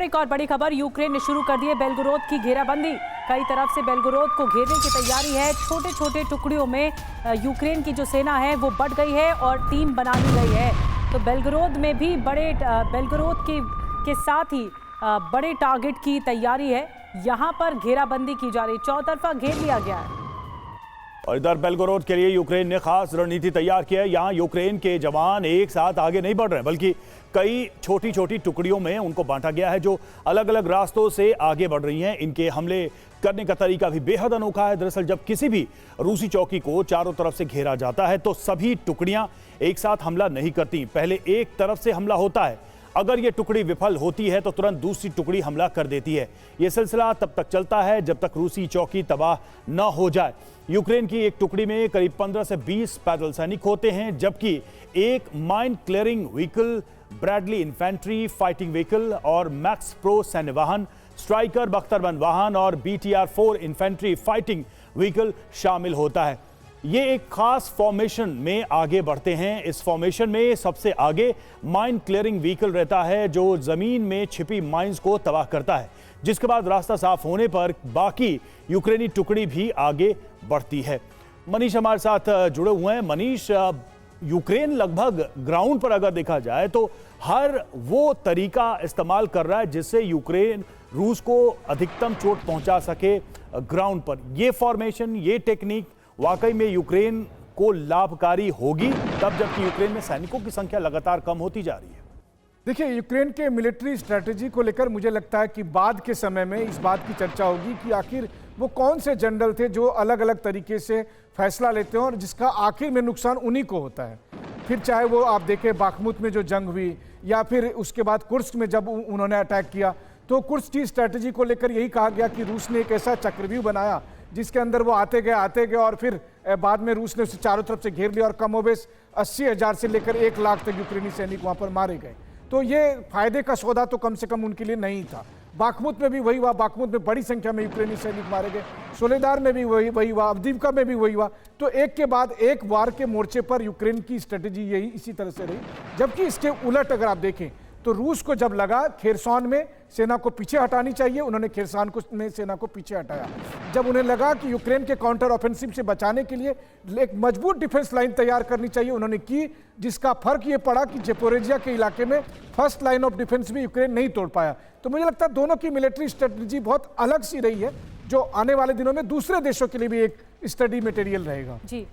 और एक और बड़ी खबर, यूक्रेन ने शुरू कर दी है बेलगोरोद की घेराबंदी। कई तरफ से बेलगोरोद को घेरने की तैयारी है। छोटे छोटे टुकड़ियों में यूक्रेन की जो सेना है वो बढ़ गई है और टीम बना ली गई है। तो बेलगोरोद में भी बेलगोरोद के साथ ही बड़े टारगेट की तैयारी है। यहाँ पर घेराबंदी की जा रही, चौतरफा घेर लिया गया है। और इधर बेलगोरोद के लिए यूक्रेन ने खास रणनीति तैयार की है। यहाँ यूक्रेन के जवान एक साथ आगे नहीं बढ़ रहे, बल्कि कई छोटी छोटी टुकड़ियों में उनको बांटा गया है जो अलग अलग रास्तों से आगे बढ़ रही हैं। इनके हमले करने का तरीका भी बेहद अनोखा है। दरअसल जब किसी भी रूसी चौकी को चारों तरफ से घेरा जाता है तो सभी टुकड़ियां एक साथ हमला नहीं करती, पहले एक तरफ से हमला होता है। अगर ये टुकड़ी विफल होती है तो तुरंत दूसरी टुकड़ी हमला कर देती है। यह सिलसिला तब तक चलता है जब तक रूसी चौकी तबाह न हो जाए। यूक्रेन की एक टुकड़ी में करीब 15 से 20 पैदल सैनिक होते हैं, जबकि एक mine clearing vehicle, Bradley infantry fighting vehicle और मैक्स प्रो सैन्य वाहन, स्ट्राइकर बख्तरबंद वाहन और BTR-4 इन्फेंट्री फाइटिंग व्हीकल शामिल होता है। ये एक खास फॉर्मेशन में आगे बढ़ते हैं। इस फॉर्मेशन में सबसे आगे माइन क्लियरिंग व्हीकल रहता है जो जमीन में छिपी माइंस को तबाह करता है, जिसके बाद रास्ता साफ होने पर बाकी यूक्रेनी टुकड़ी भी आगे बढ़ती है। मनीष हमारे साथ जुड़े हुए हैं। मनीष, यूक्रेन लगभग ग्राउंड पर अगर देखा जाए तो हर वो तरीका इस्तेमाल कर रहा है जिससे यूक्रेन रूस को अधिकतम चोट पहुंचा सके ग्राउंड पर। ये फॉर्मेशन, ये टेक्निक वाकई में यूक्रेन को लाभकारी होगी तब जबकि यूक्रेन में सैनिकों की संख्या लगातार कम होती जा रही है। देखिए, यूक्रेन के मिलिट्री स्ट्रेटेजी को लेकर मुझे लगता है कि बाद के समय में इस बात की चर्चा होगी कि आखिर वो कौन से जनरल थे जो अलग अलग तरीके से फैसला लेते हैं और जिसका आखिर में नुकसान उन्हीं को होता है। फिर चाहे वो आप देखें बाखमुत में जो जंग हुई या फिर उसके बाद कुर्स्क में जब उन्होंने अटैक किया, तो कुर्स्क की स्ट्रेटेजी को लेकर यही कहा गया कि रूस ने एक ऐसा चक्रव्यूह बनाया जिसके अंदर वो आते गए और फिर बाद में रूस ने उसे चारों तरफ से घेर लिया और कमोबेश 80,000 से लेकर 1 लाख तक यूक्रेनी सैनिक वहां पर मारे गए। तो ये फायदे का सौदा तो कम से कम उनके लिए नहीं था। बाखमुत में भी वही हुआ, बाखमुत में बड़ी संख्या में यूक्रेनी सैनिक मारे गए, सोलेदार में भी वही हुआ, अवदीवका में भी वही हुआ। तो एक के बाद एक वार के मोर्चे पर यूक्रेन की स्ट्रेटेजी यही इसी तरह से रही। जबकि इसके उलट अगर आप देखें तो रूस को जब लगा खेरसॉन में सेना को पीछे हटानी चाहिए, उन्होंने खेरसॉन में सेना को पीछे हटाया। जब उन्हें लगा कि यूक्रेन के काउंटर ऑफेंसिव से बचाने के लिए एक मजबूत डिफेंस लाइन तैयार करनी चाहिए, उन्होंने की, जिसका फर्क ये पड़ा कि जेपोरेजिया के इलाके में फर्स्ट लाइन ऑफ डिफेंस भी यूक्रेन नहीं तोड़ पाया। तो मुझे लगता है दोनों की मिलिट्री स्ट्रेटजी बहुत अलग सी रही है, जो आने वाले दिनों में दूसरे देशों के लिए भी एक स्टडी मटेरियल रहेगा। जी।